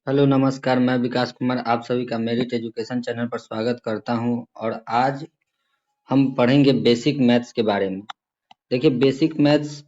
Hello नमस्कार, मैं विकास कुमार आप सभी का मेरिट एजुकेशन चैनल पर स्वागत करता हूं और आज हम पढ़ेंगे बेसिक मैथ्स के बारे में। देखिए बेसिक मैथ्स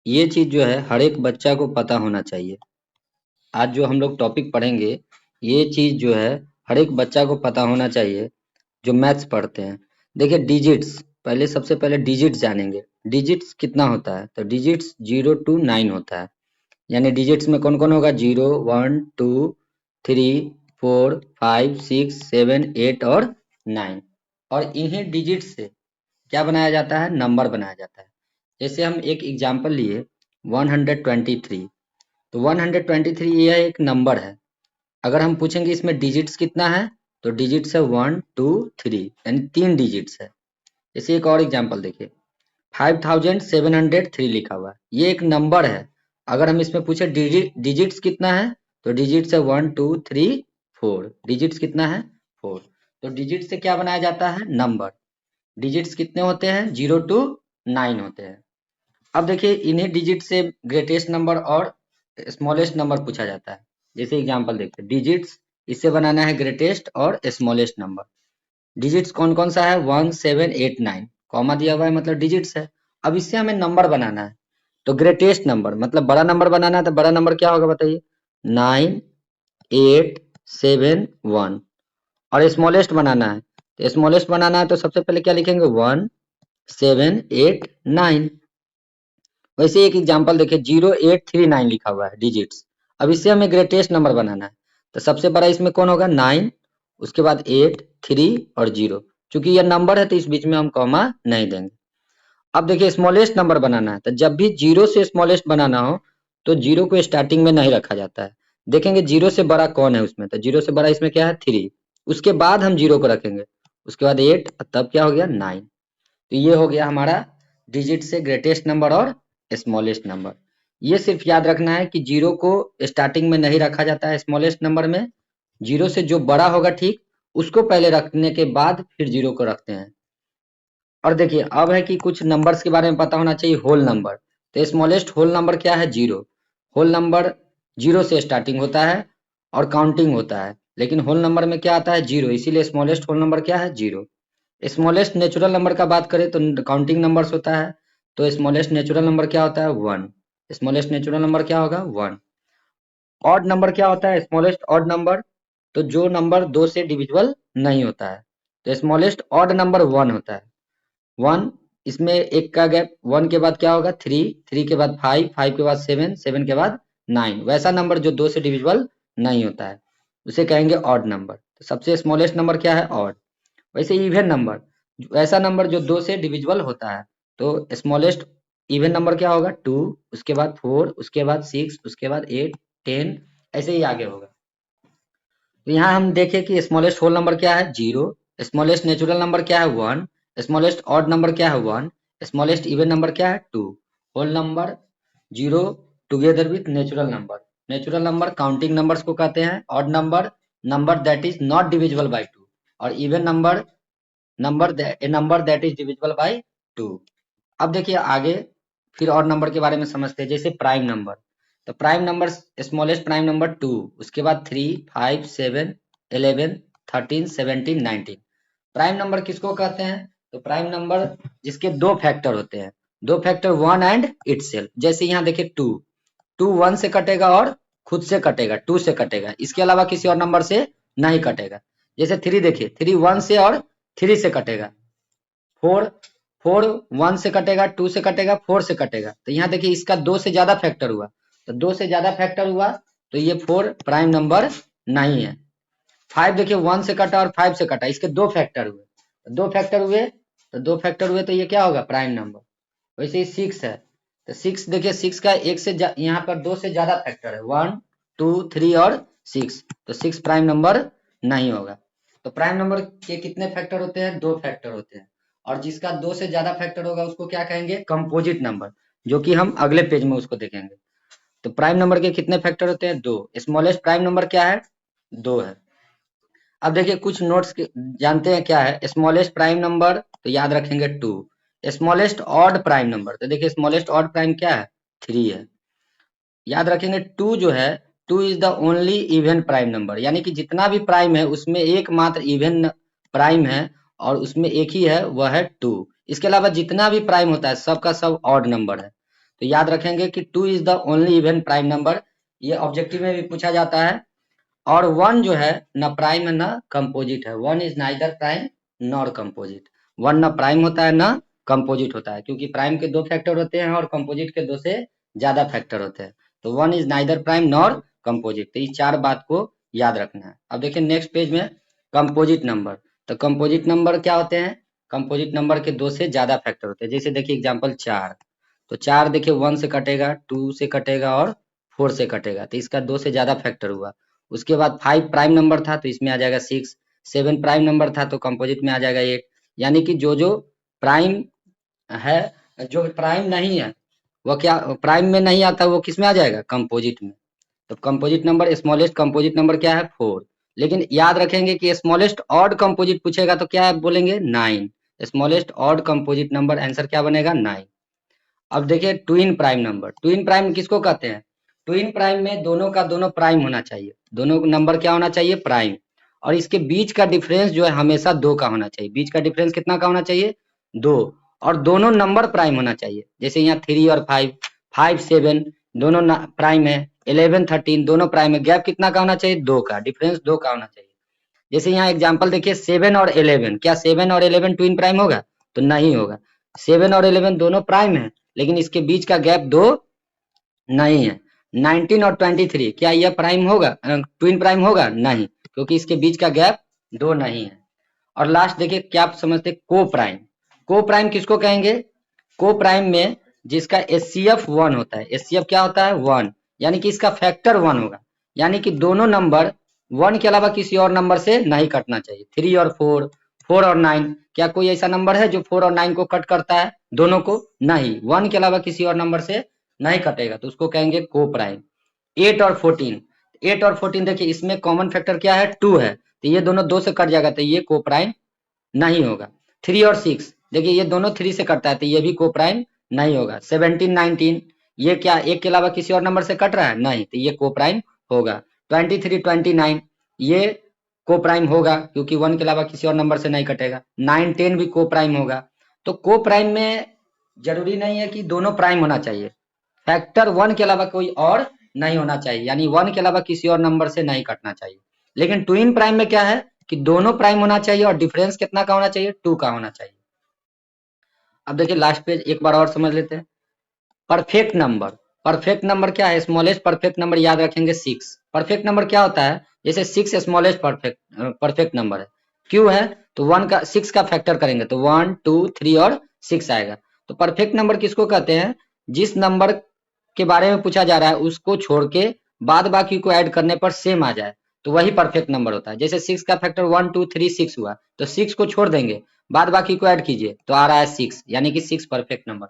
ये चीज जो है हर एक बच्चा को पता होना चाहिए। आज जो हम लोग टॉपिक पढ़ेंगे ये चीज जो है हर एक बच्चा को पता होना चाहिए जो मैथ्स पढ़ते हैं। देखिए डिजिट्स, पहले सबसे पहले डिजिट्स जानेंगे। डिजिट्स कितना होता है? तो डिजिट्स 0 to 9 होता है। यानी डिजिट्स में कौन कौन होगा? 0 1 2 3 4 5 6 7 8 और 9। और इन्हीं डिजिट से क्या बनाया जाता है? नंबर बनाया जाता है। जैसे हम एक एग्जांपल लिए 123, तो 123 यह एक नंबर है। अगर हम पूछेंगे इसमें डिजिट्स कितना है, तो डिजिट्स है 1 2 3, यानी 3 डिजिट्स है। जैसे एक और एग्जांपल देखिए 5703 लिखा हुआ है, ये एक नंबर है। अगर हम इसमें पूछे डिजिट्स कितना है, तो डिजिट्स है 1 2 3 4। डिजिट्स कितना है? 4। तो डिजिट से क्या बनाया जाता है? नंबर। डिजिट्स कितने होते हैं? 0 to 9 होते हैं। अब देखिए इन्हीं डिजिट से ग्रेटेस्ट नंबर और स्मॉलेस्ट नंबर पूछा जाता है। जैसे एग्जांपल देखते हैं डिजिट्स, इससे बनाना है ग्रेटेस्ट और स्मॉलेस्ट नंबर। डिजिट्स कौन कौन सा है? 1 7 8 9, कॉमा दिया हुआ है मतलब डिजिट्स है। अब इससे हमें नंबर बनाना है, तो ग्रेटेस्ट नंबर मतलब बड़ा नंबर बनाना है, तो बड़ा नंबर क्या होगा बताइए? 9 8 7 1। और स्मॉलेस्ट बनाना है, तो स्मॉलेस्ट बनाना है तो सबसे पहले क्या लिखेंगे? 1 7 8 9। वैसे एक एग्जांपल देखिए 0839 लिखा हुआ है डिजिट्स। अब इससे हमें ग्रेटेस्ट नंबर बनाना है, तो सबसे बड़ा इसमें कौन होगा? 9, उसके बाद 8 3 और 0। चूंकि यह नंबर है तो इस बीच में हम कॉमा नहीं देंगे। अब देखिए स्मॉलेस्ट नंबर बनाना है, तो जब भी 0 से स्मॉलेस्ट बनाना हो तो 0 को स्टार्टिंग में नहीं रखा जाता है। देखेंगे 0 से बड़ा कौन है उसमें, तो 0 से बड़ा इसमें क्या है? 3। उसके बाद हम 0 को रखेंगे, उसके बाद 8, तब क्या हो गया? 9। तो ये हो गया हमारा डिजिट से ग्रेटेस्ट नंबर और स्मॉलेस्ट नंबर। ये सिर्फ याद रखना है कि 0 को स्टार्टिंग में नहीं रखा जाता है स्मॉलेस्ट नंबर में। 0 से जो बड़ा होगा ठीक उसको पहले रखने के बाद फिर 0 को रखते हैं। और देखिए अब है कि कुछ नंबर्स के बारे में पता होना चाहिए। होल नंबर, तो स्मॉलेस्ट होल नंबर क्या है? 0। होल नंबर 0 से स्टार्टिंग होता है और काउंटिंग होता है, लेकिन होल नंबर में क्या आता है? 0, इसीलिए स्मॉलेस्ट होल नंबर क्या है? 0। स्मॉलेस्ट नेचुरल नंबर का बात करें तो काउंटिंग नंबर्स होता है, तो स्मॉलेस्ट नेचुरल नंबर क्या होता है? 1। स्मॉलेस्ट नेचुरल नंबर क्या होगा? 1। ऑड नंबर क्या होता है? स्मॉलेस्ट ऑड नंबर, तो जो नंबर 2 से डिविजिबल नहीं होता है, तो स्मॉलेस्ट ऑड नंबर 1 होता है। 1, इसमें एक का गैप, 1 के बाद क्या होगा? 3, 3 के बाद 5, 5 के बाद 7, 7 के बाद 9। वैसा नंबर जो 2 से डिविजिबल नहीं होता है उसे कहेंगे ऑड नंबर। तो सबसे स्मॉलेस्ट नंबर क्या है? ऑड। वैसे इवन नंबर, ऐसा नंबर जो 2 से डिविजिबल होता है, तो स्मॉलेस्ट इवन नंबर क्या होगा? 2, उसके बाद 4, उसके बाद 6, उसके बाद 8 10, ऐसे ही आगे होगा। तो यहाँ हम देखें कि स्मॉलेस्ट होल नंबर क्या है? 0। स्मॉलेस्ट नेचुरल नंबर क्या है? 1। स्मॉलेस्ट ऑड नंबर क्या है? 1। स्मॉलेस्ट इवन नंबर क्या है? 2। Whole number 0 together with natural number. Natural number counting numbers को कहते हैं। Odd number, number that is not divisible by 2। और even number, number that is divisible by 2। अब देखिए आगे फिर और नंबर के बारे में समझते हैं। जैसे प्राइम नंबर, तो prime number smallest prime number 2, उसके बाद 3 5 7 11 13 17 19। प्राइम नंबर किसको कहते हैं? तो प्राइम नंबर जिसके दो फैक्टर होते हैं, दो फैक्टर 1 एंड इटसेल्फ। जैसे यहाँ देखिए 2, 2 1 से कटेगा और खुद से कटेगा, 2 से कटेगा, इसके अलावा किसी और नंबर से नहीं कटेगा। जैसे 3 देखिए, 3 1 से और 3 से कटेगा। 4, 4 1 से कटेगा, 2 से कटेगा, 4 से कटेगा। तो यहाँ देखिए इसका 2 से ज्यादा फैक्टर हुआ, तो 2 से ज्यादा फैक्टर हुआ तो ये 4 प्राइम नंबर नहीं है। 5 देखिए 1 से कटा और 5 से कटा, इसके दो फैक्टर हुए, दो फैक्टर हुए तो ये क्या होगा? Prime number. वैसे ही 6 है, तो 6 देखिए 6 का एक से यहाँ पर 2 से ज्यादा फैक्टर है, 1 2 3 और 6, तो 6 प्राइम नंबर नहीं होगा। तो प्राइम नंबर के कितने फैक्टर होते हैं? दो फैक्टर होते हैं। और जिसका 2 से ज्यादा फैक्टर होगा उसको क्या कहेंगे? कंपोजिट नंबर, जो कि हम अगले पेज में उसको देखेंगे। तो प्राइम नंबर के कितने फैक्टर होते हैं? 2। स्मॉलेस्ट प्राइम नंबर क्या है? 2 है। अब देखिए कुछ नोट्स जानते हैं क्या है स्मॉलेस्ट प्राइम नंबर, तो याद रखेंगे 2। स्मॉलेस्ट ऑड प्राइम नंबर, तो देखिए स्मॉलेस्ट ऑड प्राइम क्या है? 3 है। याद रखेंगे 2 जो है 2 is the only even prime number, यानी कि जितना भी प्राइम है उसमें एकमात्र इवन प्राइम है और उसमें एक ही है, वह है 2। इसके अलावा जितना भी प्राइम होता है सबका सब ऑड नंबर है। तो याद रखेंगे कि 2 is the only even prime number, ये ऑब्जेक्टिव में भी पूछा जाता है। और 1 जो है न प्राइम है न कंपोजिट है, 1 is neither prime nor composite. 1 न प्राइम होता है न कंपोजिट होता है, क्योंकि प्राइम के 2 फैक्टर होते हैं और कंपोजिट के 2 से ज्यादा फैक्टर होते हैं। तो 1 is neither prime nor composite. तो इस 4 बात को याद रखना है। अब देखिए नेक्स्ट पेज में कंपोजिट नंबर। तो कंपोजिट नंबर क्या होते हैं? कंपोजिट नंबर के 2 से ज्यादा फैक्टर होते हैं। जैसे देखिए एग्जाम्पल 4, तो 4 देखिए 1 से कटेगा, 2 से कटेगा और 4 से कटेगा, तो इसका 2 से ज्यादा फैक्टर हुआ। उसके बाद 5 प्राइम नंबर था तो इसमें आ जाएगा 6, 7 प्राइम नंबर था तो कंपोजिट में आ जाएगा 8। यानी कि जो जो प्राइम है, जो प्राइम नहीं है वो क्या प्राइम में नहीं आता, वो किस में आ जाएगा? कंपोजिट में। तो composite number, smallest composite number क्या है? 4। लेकिन याद रखेंगे कि स्मॉलेस्ट ऑड कंपोजिट पूछेगा तो क्या बोलेंगे? 9। Smallest odd composite number, answer क्या बनेगा? 9। अब देखिए twin prime number. Twin prime किसको कहते हैं? ट्विन प्राइम में दोनों का दोनों प्राइम होना चाहिए, दोनों नंबर क्या होना चाहिए? प्राइम। और इसके बीच का डिफरेंस जो है हमेशा 2 का होना चाहिए। बीच का डिफरेंस कितना का होना चाहिए? 2। और दोनों नंबर प्राइम होना चाहिए। जैसे यहाँ 3 और 5, 5 7 दोनों प्राइम है, 11 13 दोनों प्राइम है। गैप कितना का होना चाहिए? 2 का, डिफरेंस 2 का होना चाहिए। जैसे यहाँ एग्जाम्पल देखिए 7 और 11, क्या 7 और 11 ट्विन प्राइम होगा? तो नहीं होगा। 7 और 11 दोनों प्राइम है, लेकिन इसके बीच का गैप 2 नहीं है। 19 और 23 क्या यह प्राइम होगा? ट्विन प्राइम होगा? नहीं, क्योंकि इसके बीच का गैप 2 नहीं है। और लास्ट देखिए क्या आप समझते हैं? को प्राइम। को प्राइम किसको कहेंगे? को प्राइम में जिसका HCF 1 होता है। HCF क्या होता है? 1, यानी कि इसका फैक्टर 1 होगा। यानी कि दोनों नंबर 1 के अलावा किसी और नंबर से नहीं कटना चाहिए। 3 और 4, 4 और 9, क्या कोई ऐसा नंबर है जो 4 और 9 को कट करता है? दोनों को? नहीं, 1 के अलावा किसी और नंबर से नहीं कटेगा, तो उसको कहेंगे को प्राइम। 8 और 14, 8 और 14 देखिए इसमें कॉमन फैक्टर क्या है? 2 है, तो ये दोनों 2 से कट जाएगा, तो ये को प्राइम नहीं होगा। 3 और 6 देखिए ये दोनों 3 से कटता है, तो ये भी को प्राइम नहीं होगा। 17 19 ये क्या एक के अलावा किसी और नंबर से कट रहा है? नहीं, तो ये को प्राइम होगा। 23 29 ये को प्राइम होगा, क्योंकि 1 के अलावा किसी और नंबर से नहीं कटेगा। 9 10 भी को प्राइम होगा। तो को प्राइम में जरूरी नहीं है कि दोनों प्राइम होना चाहिए, फैक्टर 1 के अलावा कोई और नहीं होना चाहिए, यानी 1 के अलावा किसी और नंबर से नहीं कटना चाहिए। लेकिन ट्विन प्राइम में क्या है कि दोनों प्राइम होना चाहिए और डिफरेंस कितना का होना चाहिए? 2 का होना चाहिए। अब देखिए लास्ट पेज एक बार और समझ लेते हैं। Perfect number. परफेक्ट नंबर क्या है? स्मॉलेस्ट परफेक्ट नंबर याद रखेंगे 6। परफेक्ट नंबर क्या होता है? जैसे 6 स्मॉलेस्ट परफेक्ट नंबर है, क्यों है? तो 1 का 6 का फैक्टर करेंगे तो 1 2 3 और 6 आएगा। तो परफेक्ट नंबर किसको कहते हैं? जिस नंबर के बारे में पूछा जा रहा है उसको छोड़ के बाद बाकी को ऐड करने पर सेम आ जाए, तो वही परफेक्ट नंबर होता है। जैसे 6 का फैक्टर 1 2 3 6 हुआ, तो 6 को छोड़ देंगे, बाद बाकी को ऐड कीजिए तो आ रहा है 6, यानी कि 6 परफेक्ट नंबर।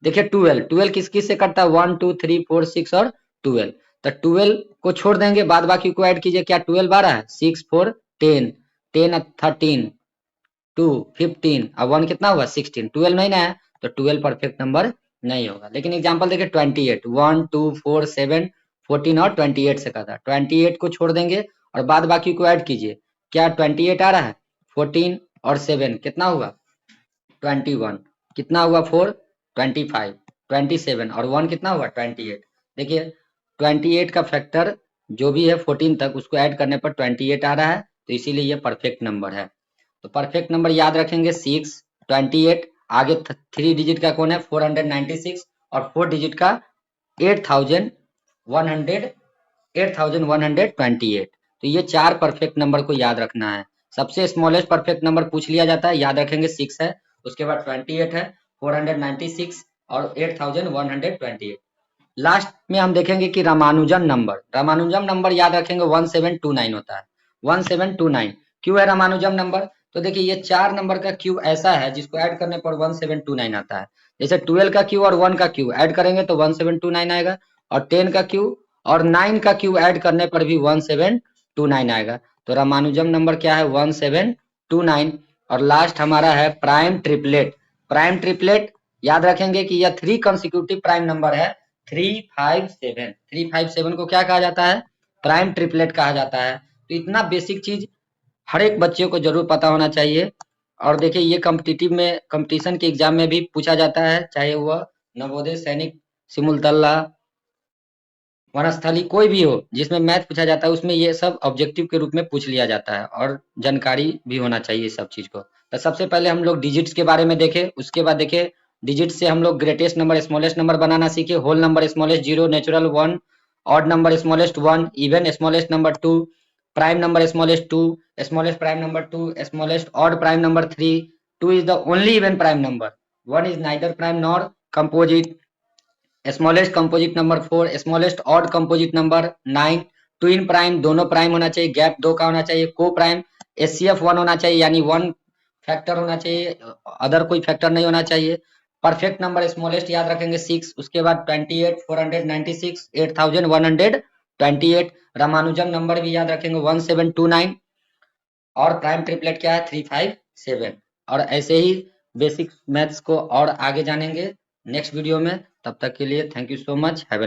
देखिए 12, 12 किस किस से कटता है? 1 2 3 4 6 और 12। तो 12 को छोड़ देंगे, बाद बाकी को ऐड कीजिए, क्या 12 आ रहा है? 6 4 10, 10 13 2 15, अब 1 कितना हुआ? 16। 12 नहीं ना है, तो 12 परफेक्ट नंबर नहीं होगा। लेकिन एग्जांपल देखिए 28, 1 2 4 7 14 और 28 से कहा था। 28 को छोड़ देंगे और बाद बाकी को ऐड कीजिए, क्या 28 आ रहा है? 14 और 7 कितना हुआ? 21, कितना हुआ? 4 25 27 और 1 कितना हुआ? 28। देखिए 28 का फैक्टर जो भी है 14 तक, उसको ऐड करने पर 28 आ रहा है, तो इसीलिए ये परफेक्ट नंबर है। तो परफेक्ट नंबर याद रखेंगे 6 28, आगे 3 डिजिट का कौन है? 496 और 4 डिजिट का 8100 8128। तो ये 4 परफेक्ट नंबर को याद रखना है। सबसे स्मॉलेस्ट परफेक्ट नंबर पूछ लिया जाता है, याद रखेंगे 6 है, उसके बाद 28 है, 496 और 8128। लास्ट में हम देखेंगे कि रामानुजन नंबर। रामानुजन नंबर याद रखेंगे 1729 होता है। 1729 क्यों है रामानुजन नंबर? तो देखिए ये 4 नंबर का क्यूब ऐसा है जिसको ऐड करने पर 1729 आता है। जैसे 12 का क्यूब और 1 का क्यूब ऐड करेंगे तो 1729 आएगा, और 10 का क्यूब और 9 का क्यूब ऐड करने पर भी 1729 आएगा। तो रामानुजन नंबर क्या है? 1729। और लास्ट हमारा है प्राइम ट्रिपलेट। प्राइम ट्रिपलेट याद रखेंगे कि यह 3 कंसेक्यूटिव प्राइम नंबर है। 357 को क्या कहा जाता है? प्राइम ट्रिपलेट कहा जाता है। तो इतना बेसिक चीज हर एक बच्चे को जरूर पता होना चाहिए। और देखिए ये कॉम्पिटिटिव में कंपटीशन के एग्जाम में भी पूछा जाता है, चाहे वह नवोदय, सैनिक, सिमुलतला, वनस्थली कोई भी हो जिसमें मैथ पूछा जाता है, उसमें ये सब ऑब्जेक्टिव के रूप में पूछ लिया जाता है और जानकारी भी होना चाहिए सब चीज को। तो सबसे पहले हम लोग डिजिट्स के बारे में देखें, उसके बाद देखें डिजिट से हम लोग ग्रेटेस्ट नंबर, स्मॉलेस्ट नंबर बनाना सीखे, whole number smallest 0, natural 1, odd number smallest 1, even smallest number 2, prime number smallest 2, smallest prime number 2, smallest odd prime number 3, 2 is the only even prime number, 1 is neither prime nor composite, smallest composite number 4, smallest odd composite number 9, twin prime दोनों prime होना चाहिए, gap 2 का होना चाहिए, को prime HCF 1 होना चाहिए, यानी 1 फैक्टर होना चाहिए, अदर कोई फैक्टर नहीं होना चाहिए। परफेक्ट नंबर स्मॉलेस्ट याद रखेंगे 6, उसके बाद 28, 496, 8128, रामानुजन नंबर भी याद रखेंगे 1729, और प्राइम ट्रिपलेट क्या है 357। और ऐसे ही बेसिक मैथ्स को और आगे जानेंगे नेक्स्ट वीडियो में। तब तक के लिए thank you so much, have